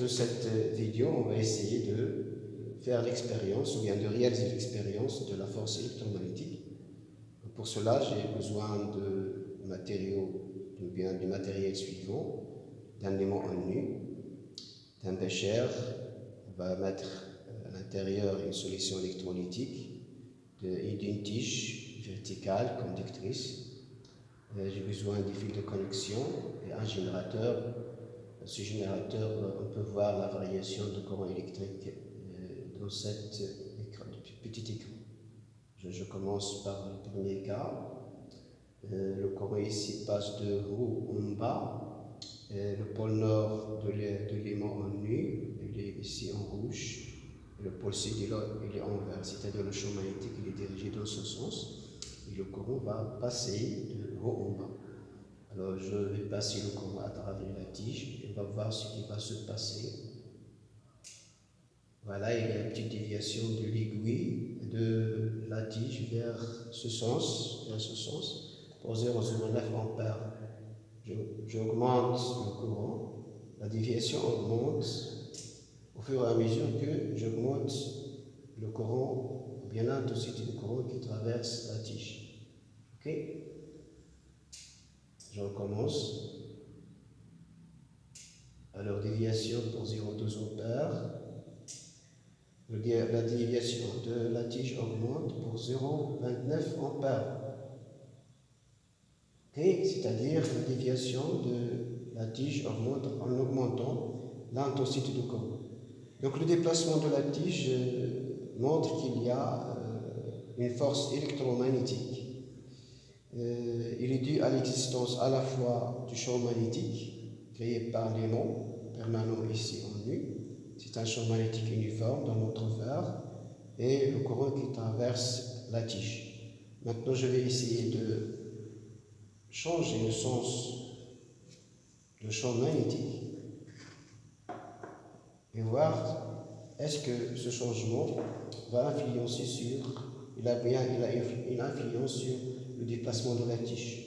cette vidéo, on va essayer de faire l'expérience ou bien de réaliser l'expérience de la force électromagnétique. Pour cela, j'ai besoin de matériaux ou bien du matériel suivant, d'un aimant en nu, d'un bécher. On va mettre à l'intérieur une solution électrolytique et d'une tige verticale conductrice. J'ai besoin des fils de connexion et un générateur. Ce générateur, on peut voir la variation de courant électrique dans cet petit écran. Je commence par le premier cas. Le courant ici passe de haut en bas. Le pôle nord de l'aimant en nu, il est ici en rouge. Le pôle sud, il est en vert, c'est-à-dire le champ magnétique il est dirigé dans ce sens. Et le courant va passer de haut en bas. Alors je vais passer le courant à travers la tige et on va voir ce qui va se passer. Voilà, il y a une petite déviation de l'aiguille de la tige vers ce sens, pour 0,09 ampères. J'augmente le courant, la déviation augmente au fur et à mesure que j'augmente le courant, ou bien l'intensité du courant qui traverse la tige. Ok? Je recommence. Alors, déviation pour 0,12 ampères. La déviation de la tige augmente pour 0,29 ampères. Okay? C'est-à-dire la déviation de la tige augmente en augmentant l'intensité du courant. Donc le déplacement de la tige montre qu'il y a une force électromagnétique. Il est dû à l'existence à la fois du champ magnétique créé par l'aimant permanent ici en nu. C'est un champ magnétique uniforme dans notre verre et le courant qui traverse la tige. Maintenant, je vais essayer de changer le sens du champ magnétique et voir est-ce que ce changement va influencer il a une influence sur le déplacement de la tige.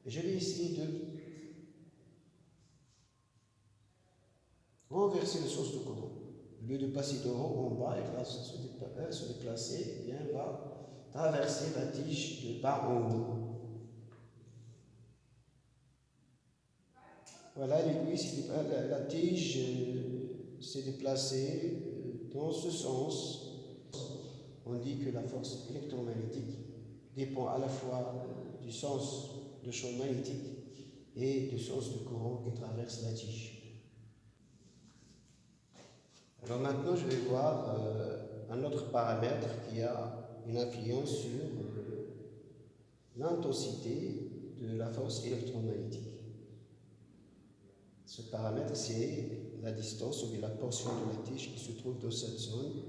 Je vais essayer de renverser le sens du courant. Au lieu de passer de haut en bas, il va se déplacer, et bien, il va traverser la tige de bas en haut. Voilà, l'aiguille, la tige s'est déplacée dans ce sens. On dit que la force électromagnétique dépend à la fois du sens du champ magnétique et du sens du courant qui traverse la tige. Alors maintenant, je vais voir un autre paramètre qui a une influence sur l'intensité de la force électromagnétique. Ce paramètre, c'est la distance ou bien la portion de la tige qui se trouve dans cette zone,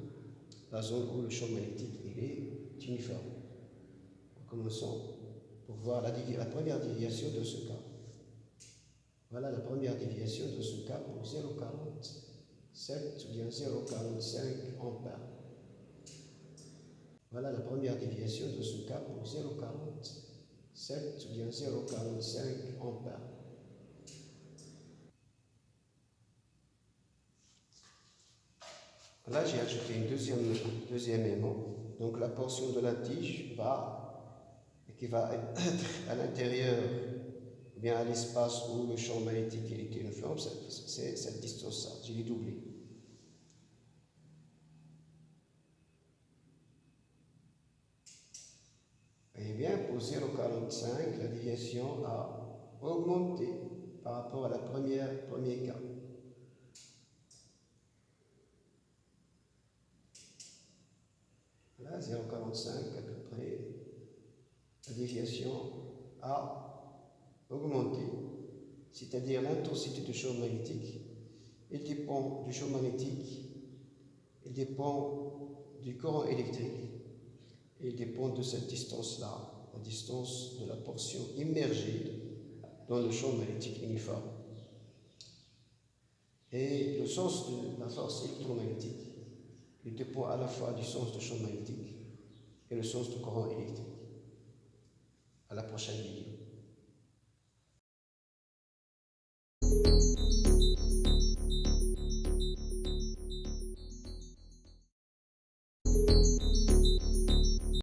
la zone où le champ magnétique est uniforme. Commençons pour voir la première déviation de ce cas. Voilà la première déviation de ce cas pour 0,47 ou bien 0,45 ampères. Voilà la première déviation de ce cas pour 0,47 ou bien 0,45 ampères. Là, j'ai ajouté une deuxième aimant. Donc la portion de la tige qui va être à l'intérieur, bien à l'espace où le champ magnétique est uniforme, c'est cette distance-là. Je l'ai doublé. Eh bien, pour 0,45, la déviation a augmenté par rapport à la premier cas. Là, 0,45 à peu près, la déviation a augmenté, c'est-à-dire l'intensité du champ magnétique. Il dépend du champ magnétique, il dépend du courant électrique, et il dépend de cette distance-là, la distance de la portion immergée dans le champ magnétique uniforme. Et le sens de la force électromagnétique, il dépend à la fois du sens du champ magnétique et le sens du courant électrique. À la prochaine vidéo.